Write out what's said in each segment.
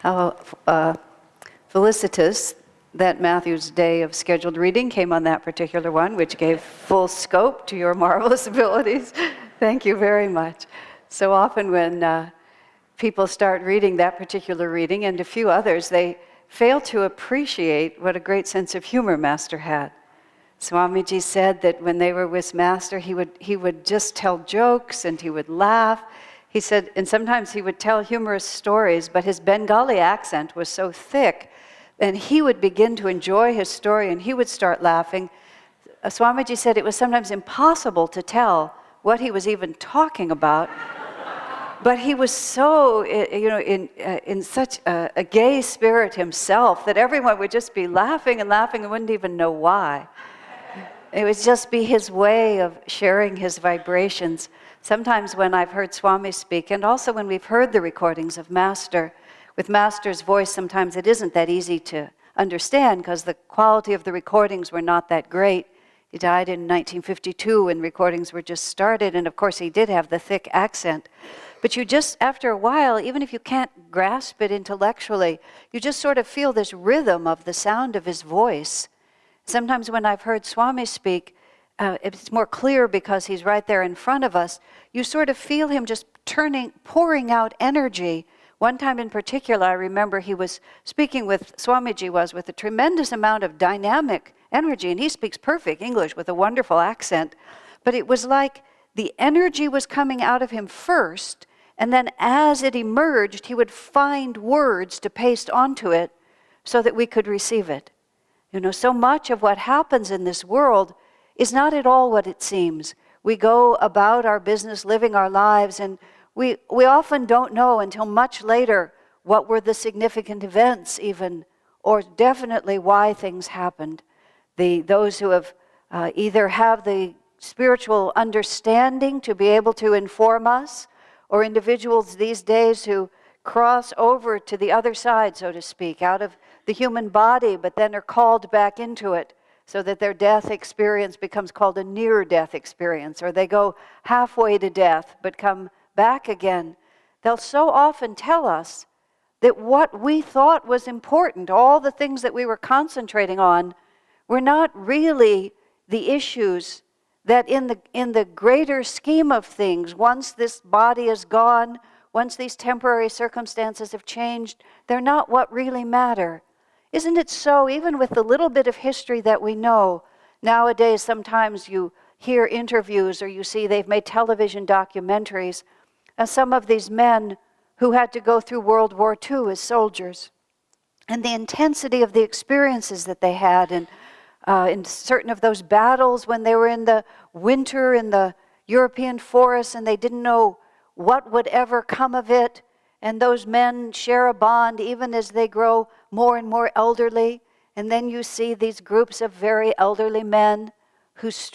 How felicitous that Matthew's day of scheduled reading came on that particular one, which gave full scope to your marvelous abilities. Thank you very much. So often when people start reading that particular reading and a few others, they fail to appreciate what a great sense of humor Master had. Swamiji said that when they were with Master, he would just tell jokes and he would laugh. He said, and sometimes he would tell humorous stories, but his Bengali accent was so thick, and he would begin to enjoy his story and he would start laughing. Swamiji said it was sometimes impossible to tell what he was even talking about. But he was so, in such a gay spirit himself that everyone would just be laughing and laughing and wouldn't even know why. It would just be his way of sharing his vibrations. Sometimes when I've heard Swami speak, and also when we've heard the recordings of Master, with Master's voice, sometimes it isn't that easy to understand because the quality of the recordings were not that great. He died in 1952 when recordings were just started, and of course he did have the thick accent. But you just, after a while, even if you can't grasp it intellectually, you just sort of feel this rhythm of the sound of his voice. Sometimes when I've heard Swami speak, it's more clear because he's right there in front of us. You sort of feel him just pouring out energy. One time in particular, I remember he was speaking with, Swamiji was, with a tremendous amount of dynamic energy, and he speaks perfect English with a wonderful accent. But it was like the energy was coming out of him first, and then as it emerged, he would find words to paste onto it so that we could receive it. You know, so much of what happens in this world is not at all what it seems. We go about our business, living our lives, and we often don't know until much later what were the significant events even, or definitely why things happened. Those who have either have the spiritual understanding to be able to inform us, or individuals these days who cross over to the other side, so to speak, out of the human body, but then are called back into it so that their death experience becomes called a near-death experience, or they go halfway to death but come back again. They'll so often tell us that what we thought was important, all the things that we were concentrating on, were not really the issues that in the greater scheme of things, once this body is gone, once these temporary circumstances have changed, they're not what really matter. Isn't it so, even with the little bit of history that we know? Nowadays, sometimes you hear interviews or you see they've made television documentaries of some of these men who had to go through World War II as soldiers, and the intensity of the experiences that they had, and in certain of those battles when they were in the winter in the European forests and they didn't know what would ever come of it. And those men share a bond even as they grow more and more elderly. And then you see these groups of very elderly men whose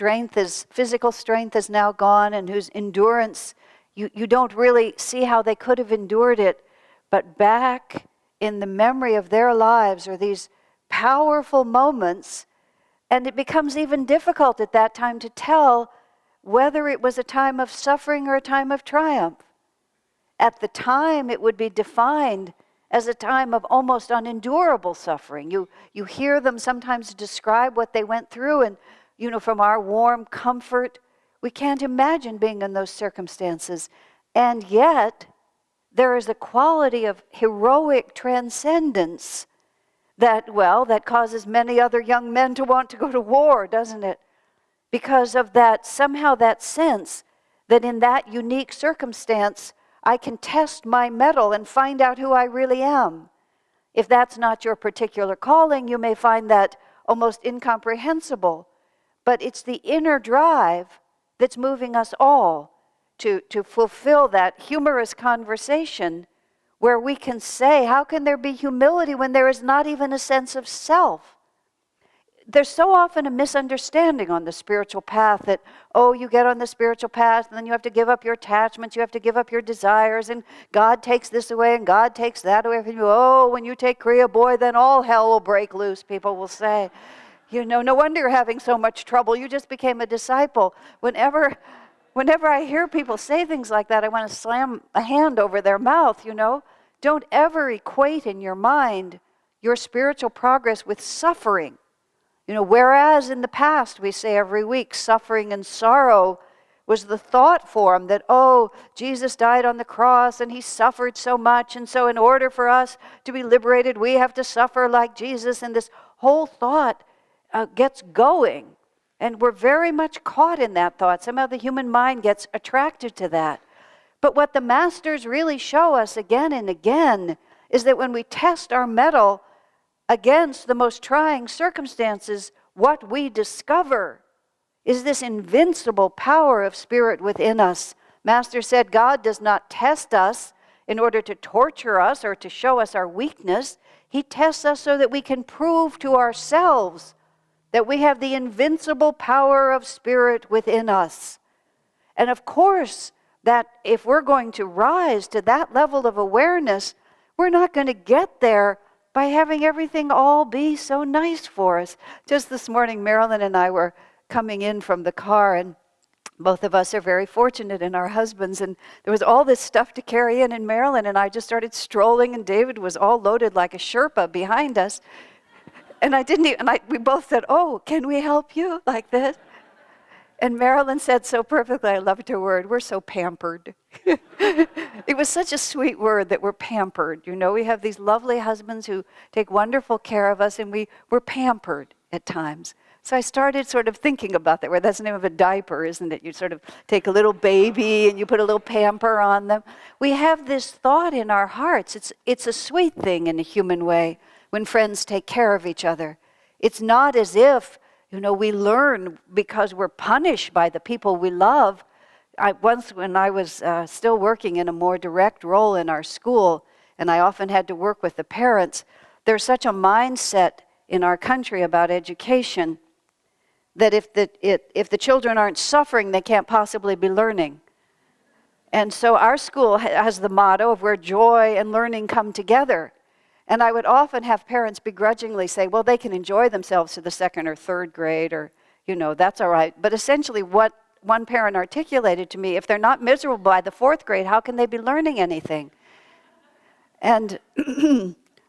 physical strength is now gone, and whose endurance, you don't really see how they could have endured it. But back in the memory of their lives are these powerful moments, and it becomes even difficult at that time to tell whether it was a time of suffering or a time of triumph. At the time, it would be defined as a time of almost unendurable suffering. You hear them sometimes describe what they went through, and from our warm comfort, we can't imagine being in those circumstances. And yet, there is a quality of heroic transcendence that causes many other young men to want to go to war, doesn't it? Because of that, somehow that sense that in that unique circumstance, I can test my mettle and find out who I really am. If that's not your particular calling, you may find that almost incomprehensible. But it's the inner drive that's moving us all to fulfill that humorous conversation where we can say, how can there be humility when there is not even a sense of self? There's so often a misunderstanding on the spiritual path that, you get on the spiritual path and then you have to give up your attachments, you have to give up your desires, and God takes this away and God takes that away from you. When you take Kriya, boy, then all hell will break loose, people will say. No wonder you're having so much trouble. You just became a disciple. Whenever I hear people say things like that, I want to slam a hand over their mouth, don't ever equate in your mind your spiritual progress with suffering. Whereas in the past, we say every week, suffering and sorrow was the thought form that, oh, Jesus died on the cross and he suffered so much, and so in order for us to be liberated, we have to suffer like Jesus, and this whole thought gets going. And we're very much caught in that thought. Somehow the human mind gets attracted to that. But what the masters really show us again and again is that when we test our mettle against the most trying circumstances, what we discover is this invincible power of spirit within us. Master said God does not test us in order to torture us or to show us our weakness. He tests us so that we can prove to ourselves that we have the invincible power of spirit within us. And of course, that if we're going to rise to that level of awareness, we're not going to get there by having everything all be so nice for us. Just this morning, Marilyn and I were coming in from the car, and both of us are very fortunate in our husbands, and there was all this stuff to carry in, and Marilyn and I just started strolling, and David was all loaded like a Sherpa behind us. And we both said, oh, can we help you like this? And Marilyn said so perfectly, I loved her word, we're so pampered. It was such a sweet word that we're pampered. We have these lovely husbands who take wonderful care of us, and we're pampered at times. So I started sort of thinking about that word. That's the name of a diaper, isn't it? You sort of take a little baby and you put a little pamper on them. We have this thought in our hearts. It's a sweet thing in a human way when friends take care of each other. It's not as if we learn because we're punished by the people we love. Once when I was still working in a more direct role in our school, and I often had to work with the parents, there's such a mindset in our country about education that if the children aren't suffering, they can't possibly be learning. And so our school has the motto of where joy and learning come together. And I would often have parents begrudgingly say, well, they can enjoy themselves to the second or third grade, or, that's all right. But essentially what one parent articulated to me, if they're not miserable by the fourth grade, how can they be learning anything? And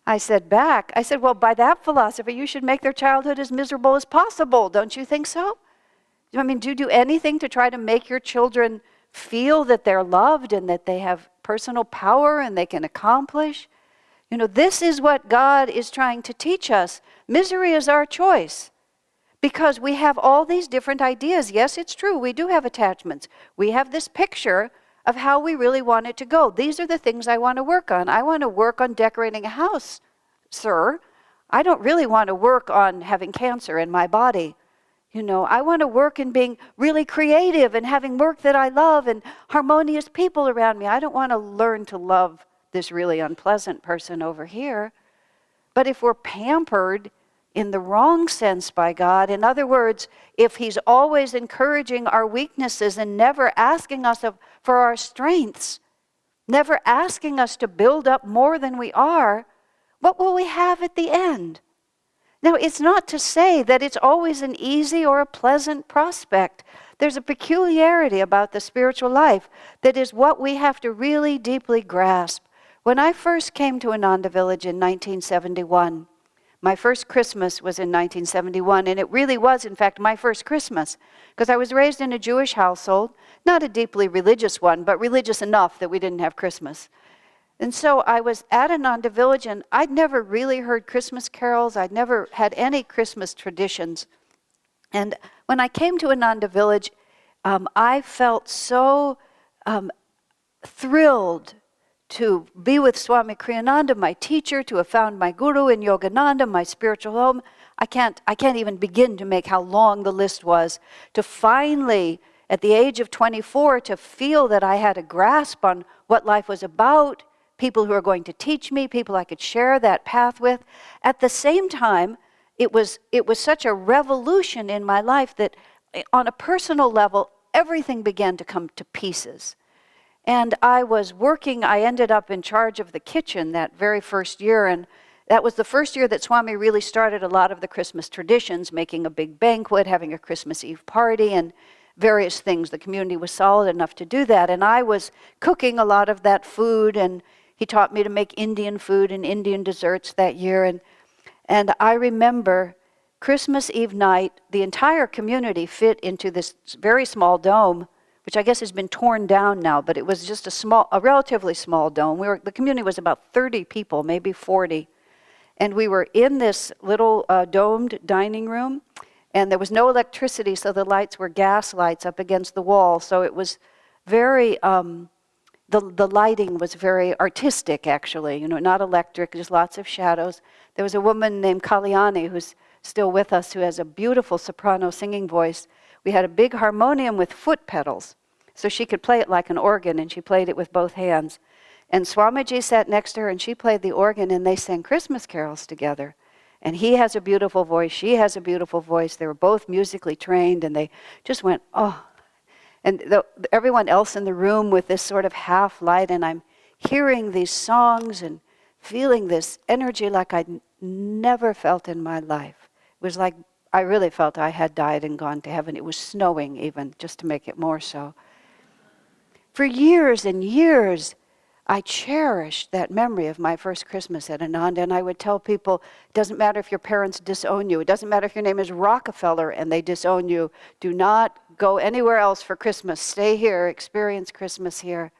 I said, well, by that philosophy, you should make their childhood as miserable as possible. Don't you think so? Do you do anything to try to make your children feel that they're loved and that they have personal power and they can accomplish? This is what God is trying to teach us. Misery is our choice because we have all these different ideas. Yes, it's true. We do have attachments. We have this picture of how we really want it to go. These are the things I want to work on. I want to work on decorating a house, sir. I don't really want to work on having cancer in my body. I want to work in being really creative and having work that I love and harmonious people around me. I don't want to learn to love this really unpleasant person over here. But if we're pampered in the wrong sense by God, in other words, if he's always encouraging our weaknesses and never asking us for our strengths, never asking us to build up more than we are, what will we have at the end? Now, it's not to say that it's always an easy or a pleasant prospect. There's a peculiarity about the spiritual life that is what we have to really deeply grasp. When I first came to Ananda Village in 1971, my first Christmas was in 1971, and it really was, in fact, my first Christmas, because I was raised in a Jewish household, not a deeply religious one, but religious enough that we didn't have Christmas. And so I was at Ananda Village, and I'd never really heard Christmas carols. I'd never had any Christmas traditions. And when I came to Ananda Village, I felt so thrilled to be with Swami Kriyananda, my teacher, to have found my guru in Yogananda, my spiritual home. I can't even begin to make how long the list was. To finally, at the age of 24, to feel that I had a grasp on what life was about, people who are going to teach me, people I could share that path with. At the same time, it was such a revolution in my life that on a personal level, everything began to come to pieces. And I was working, I ended up in charge of the kitchen that very first year, and that was the first year that Swami really started a lot of the Christmas traditions, making a big banquet, having a Christmas Eve party, and various things. The community was solid enough to do that, and I was cooking a lot of that food and He taught me to make Indian food and Indian desserts that year. And I remember Christmas Eve night, the entire community fit into this very small dome, which I guess has been torn down now, but it was just a relatively small dome. The community was about 30 people, maybe 40. And we were in this little domed dining room, and there was no electricity, so the lights were gas lights up against the wall. So it was very, the lighting was very artistic, actually, not electric, just lots of shadows. There was a woman named Kalyani who's still with us, who has a beautiful soprano singing voice. We had a big harmonium with foot pedals, so she could play it like an organ, and she played it with both hands. And Swamiji sat next to her, and she played the organ, and they sang Christmas carols together. And he has a beautiful voice, she has a beautiful voice. They were both musically trained, and they just went, oh. And everyone else in the room with this sort of half light, and I'm hearing these songs and feeling this energy like I'd never felt in my life. It was like I really felt I had died and gone to heaven. It was snowing even, just to make it more so. For years and years, I cherished that memory of my first Christmas at Ananda, and I would tell people, it doesn't matter if your parents disown you. It doesn't matter if your name is Rockefeller and they disown you. Do not go anywhere else for Christmas. Stay here, experience Christmas here.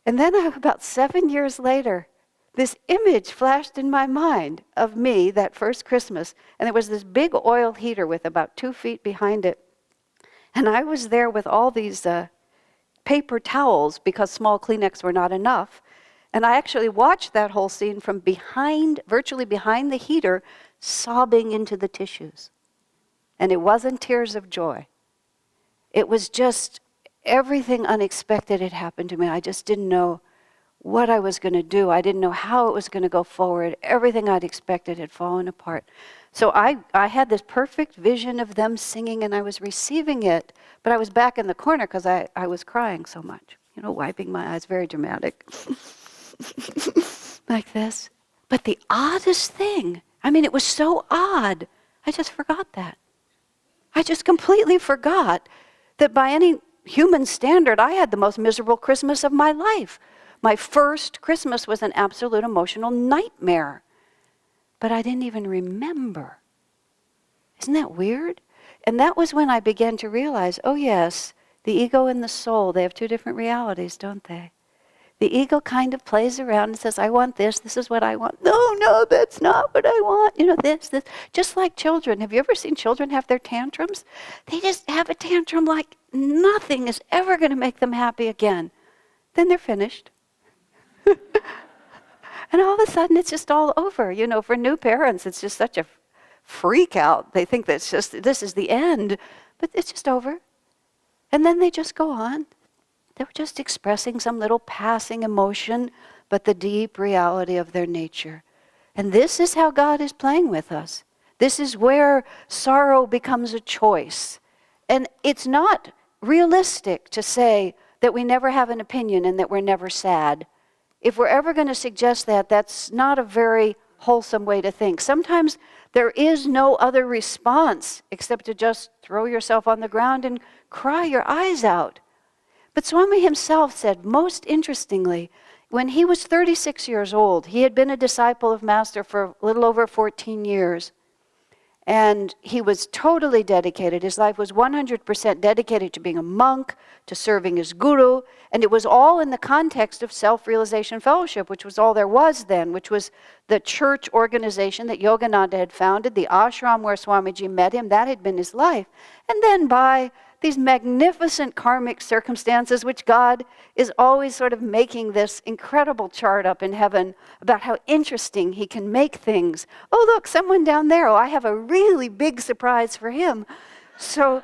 And then about 7 years later, this image flashed in my mind of me that first Christmas, and there was this big oil heater with about 2 feet behind it. And I was there with all these paper towels because small Kleenex were not enough. And I actually watched that whole scene from behind, virtually behind the heater, sobbing into the tissues. And it wasn't tears of joy. It was just everything unexpected had happened to me. I just didn't know what I was going to do. I didn't know how it was going to go forward. Everything I'd expected had fallen apart. So I had this perfect vision of them singing, and I was receiving it, but I was back in the corner because I was crying so much, wiping my eyes, very dramatic, like this. But the oddest thing, it was so odd, I just forgot that. I just completely forgot that by any human standard, I had the most miserable Christmas of my life. My first Christmas was an absolute emotional nightmare. But I didn't even remember. Isn't that weird? And that was when I began to realize, oh yes, the ego and the soul, they have two different realities, don't they? The ego kind of plays around and says, I want this is what I want. No, that's not what I want. This. Just like children. Have you ever seen children have their tantrums? They just have a tantrum like nothing is ever going to make them happy again. Then they're finished. And all of a sudden, it's just all over. For new parents, it's just such a freak out. They think this is the end, but it's just over. And then they just go on. They were just expressing some little passing emotion, but the deep reality of their nature. And this is how God is playing with us. This is where sorrow becomes a choice. And it's not realistic to say that we never have an opinion and that we're never sad. If we're ever going to suggest that, that's not a very wholesome way to think. Sometimes there is no other response except to just throw yourself on the ground and cry your eyes out. But Swami himself said, most interestingly, when he was 36 years old, he had been a disciple of Master for a little over 14 years. And he was totally dedicated. His life was 100% dedicated to being a monk, to serving as guru. And it was all in the context of Self-Realization Fellowship, which was all there was then, which was the church organization that Yogananda had founded, the ashram where Swamiji met him. That had been his life. And then by these magnificent karmic circumstances, which God is always sort of making this incredible chart up in heaven about how interesting he can make things. Oh, look, someone down there. Oh, I have a really big surprise for him. So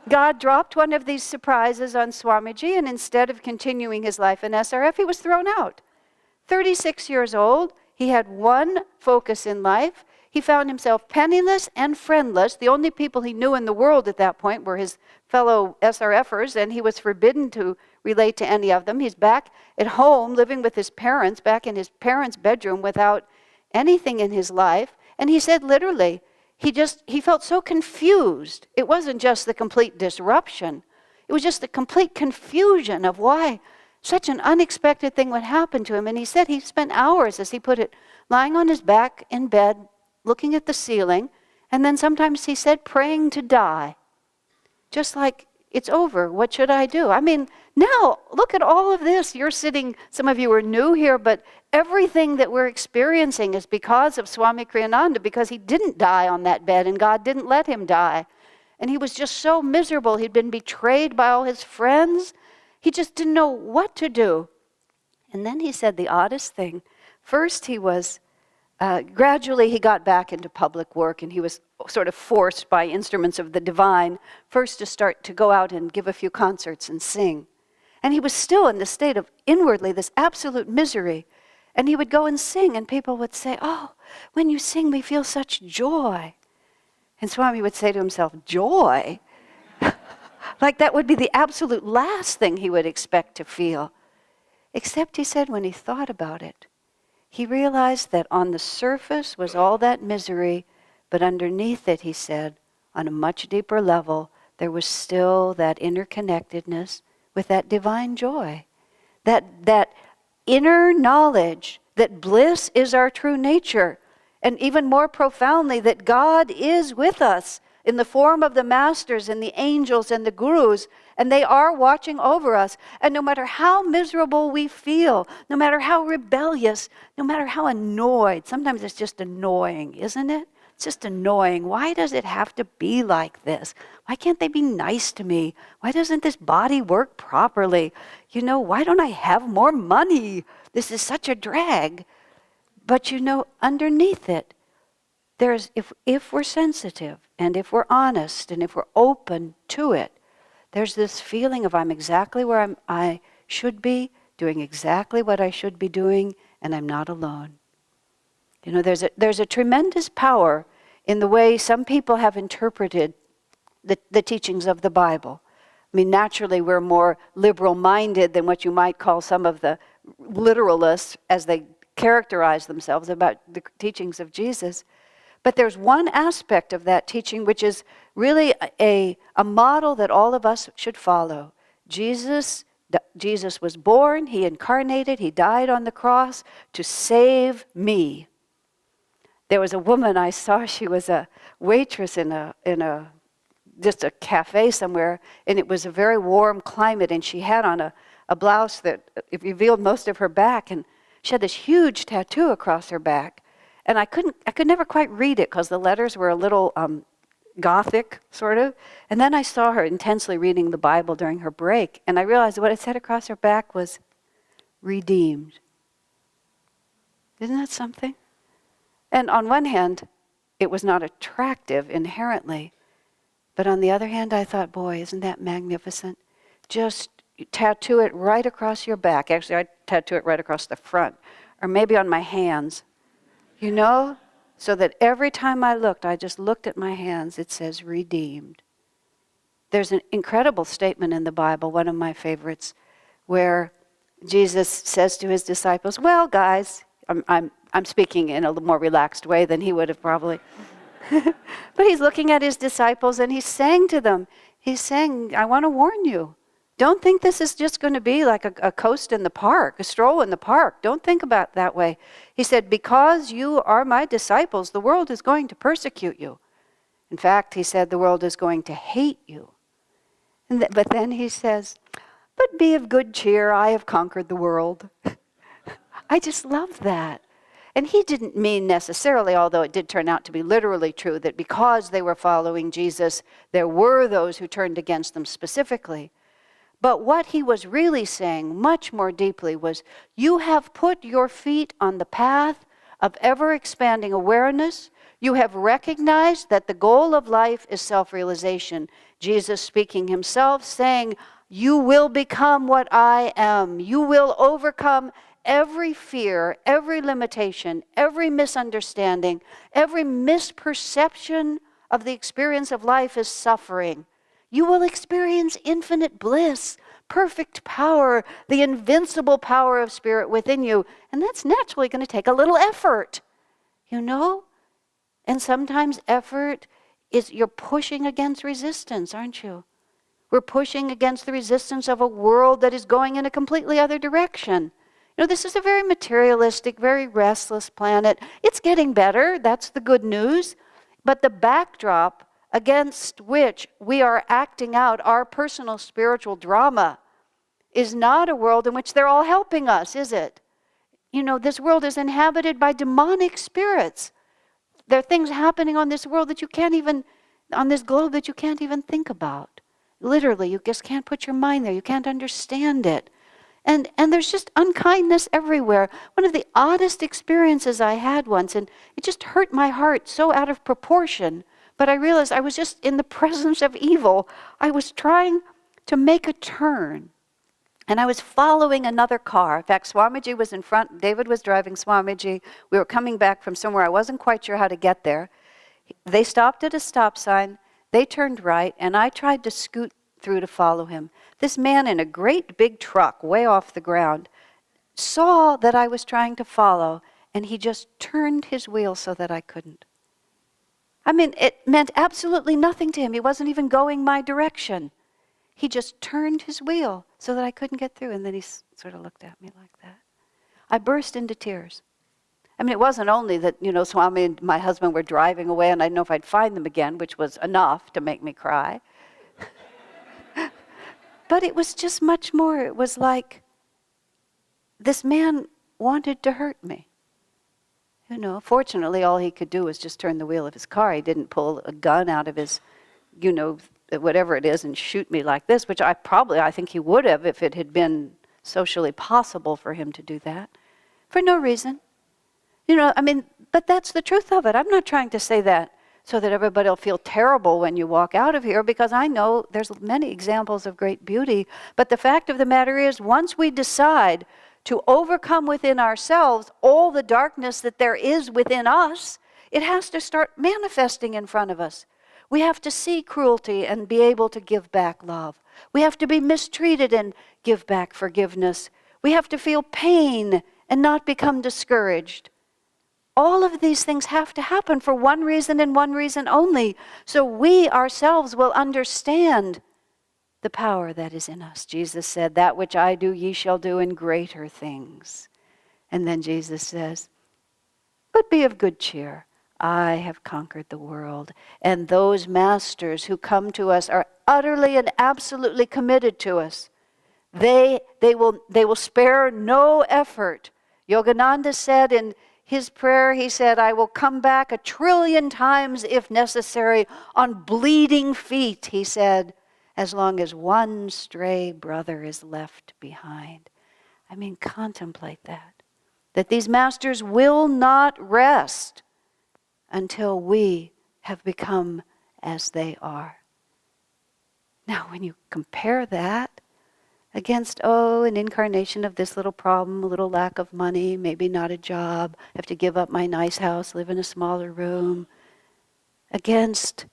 God dropped one of these surprises on Swamiji, and instead of continuing his life in SRF, he was thrown out. 36 years old, he had one focus in life. He found himself penniless and friendless. The only people he knew in the world at that point were his fellow SRFers, and he was forbidden to relate to any of them. He's back at home living with his parents, back in his parents' bedroom without anything in his life. And he said literally, he felt so confused. It wasn't just the complete disruption. It was just the complete confusion of why such an unexpected thing would happen to him. And he said he spent hours, as he put it, lying on his back in bed, looking at the ceiling, and then sometimes he said praying to die. Just like, it's over, what should I do? I mean, now, look at all of this. You're sitting, some of you are new here, but everything that we're experiencing is because of Swami Kriyananda, because he didn't die on that bed and God didn't let him die. And he was just so miserable. He'd been betrayed by all his friends. He just didn't know what to do. And then he said the oddest thing. First he was, gradually he got back into public work, and he was sort of forced by instruments of the divine, first to start to go out and give a few concerts and sing. And he was still in the state of inwardly this absolute misery. And he would go and sing, and people would say, "Oh, when you sing, we feel such joy." And Swami would say to himself, "Joy?" Like that would be the absolute last thing he would expect to feel. Except, he said, when he thought about it, he realized that on the surface was all that misery, but underneath it, he said, on a much deeper level, there was still that interconnectedness with that divine joy. That inner knowledge that bliss is our true nature. And even more profoundly, that God is with us in the form of the masters and the angels and the gurus, and they are watching over us. And no matter how miserable we feel, no matter how rebellious, no matter how annoyed, sometimes it's just annoying, isn't it? It's just annoying. Why does it have to be like this? Why can't they be nice to me? Why doesn't this body work properly? You know, why don't I have more money? This is such a drag. But you know, underneath it, there's, if we're sensitive and if we're honest and if we're open to it, there's this feeling of I'm exactly where I should be, doing exactly what I should be doing, and I'm not alone. You know, there's a tremendous power in the way some people have interpreted the teachings of the Bible. I mean, naturally, we're more liberal-minded than what you might call some of the literalists as they characterize themselves about the teachings of Jesus. But there's one aspect of that teaching which is really a model that all of us should follow. Jesus was born, he incarnated, he died on the cross to save me. There was a woman I saw, she was a waitress in a just a cafe somewhere, and it was a very warm climate, and she had on a blouse that it revealed most of her back, and she had this huge tattoo across her back. And I could never quite read it because the letters were a little Gothic, sort of. And then I saw her intensely reading the Bible during her break, and I realized what it said across her back was, redeemed. Isn't that something? And on one hand, it was not attractive inherently. But on the other hand, I thought, boy, isn't that magnificent? Just tattoo it right across your back. Actually, I tattoo it right across the front, or maybe on my hands. You know, so that every time I looked, I just looked at my hands, it says redeemed. There's an incredible statement in the Bible, one of my favorites, where Jesus says to his disciples, well, guys, I'm speaking in a more relaxed way than he would have probably. But he's looking at his disciples and he's saying to them, I want to warn you. Don't think this is just going to be like a coast in the park, a stroll in the park. Don't think about it that way. He said, because you are my disciples, the world is going to persecute you. In fact, he said, the world is going to hate you. But then he says, but be of good cheer, I have conquered the world. I just love that. And he didn't mean necessarily, although it did turn out to be literally true, that because they were following Jesus, there were those who turned against them specifically. But what he was really saying much more deeply was, you have put your feet on the path of ever-expanding awareness. You have recognized that the goal of life is self-realization. Jesus speaking himself, saying, you will become what I am. You will overcome every fear, every limitation, every misunderstanding, every misperception of the experience of life as suffering. You will experience infinite bliss, perfect power, the invincible power of spirit within you. And that's naturally going to take a little effort, you know? And sometimes effort is, you're pushing against resistance, aren't you? We're pushing against the resistance of a world that is going in a completely other direction. This is a very materialistic, very restless planet. It's getting better, that's the good news. But the backdrop against which we are acting out our personal spiritual drama is not a world in which they're all helping us, is it? This world is inhabited by demonic spirits. There are things happening on this world that you can't even, on this globe that you can't even think about. Literally, you just can't put your mind there. You can't understand it. And there's just unkindness everywhere. One of the oddest experiences I had once, and it just hurt my heart so out of proportion, but I realized I was just in the presence of evil. I was trying to make a turn. And I was following another car. In fact, Swamiji was in front. David was driving Swamiji. We were coming back from somewhere. I wasn't quite sure how to get there. They stopped at a stop sign. They turned right, and I tried to scoot through to follow him. This man in a great big truck, way off the ground, saw that I was trying to follow, and he just turned his wheel so that I couldn't. It meant absolutely nothing to him. He wasn't even going my direction. He just turned his wheel so that I couldn't get through. And then he sort of looked at me like that. I burst into tears. It wasn't only that, Swami and my husband were driving away and I didn't know if I'd find them again, which was enough to make me cry. But it was just much more. It was like this man wanted to hurt me. Fortunately, all he could do was just turn the wheel of his car. He didn't pull a gun out of his, whatever it is, and shoot me like this, which I think he would have if it had been socially possible for him to do that. For no reason. But that's the truth of it. I'm not trying to say that so that everybody will feel terrible when you walk out of here, because I know there's many examples of great beauty. But the fact of the matter is, once we decide to overcome within ourselves all the darkness that there is within us, it has to start manifesting in front of us. We have to see cruelty and be able to give back love. We have to be mistreated and give back forgiveness. We have to feel pain and not become discouraged. All of these things have to happen for one reason and one reason only, so we ourselves will understand the power that is in us. Jesus said, "That which I do, ye shall do, in greater things." And then Jesus says, "But be of good cheer. I have conquered the world." And those masters who come to us are utterly and absolutely committed to us. They will spare no effort. Yogananda said in his prayer, he said, "I will come back 1,000,000,000,000 times if necessary, on bleeding feet," he said, "as long as one stray brother is left behind." Contemplate that. That these masters will not rest until we have become as they are. Now, when you compare that against, an incarnation of this little problem, a little lack of money, maybe not a job, have to give up my nice house, live in a smaller room, against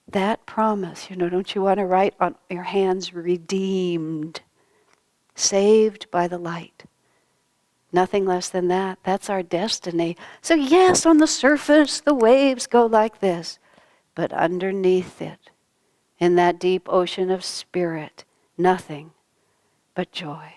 that promise, don't you want to write on your hands, redeemed, saved by the light? Nothing less than that. That's our destiny. So yes, on the surface, the waves go like this, but underneath it, in that deep ocean of spirit, nothing but joy.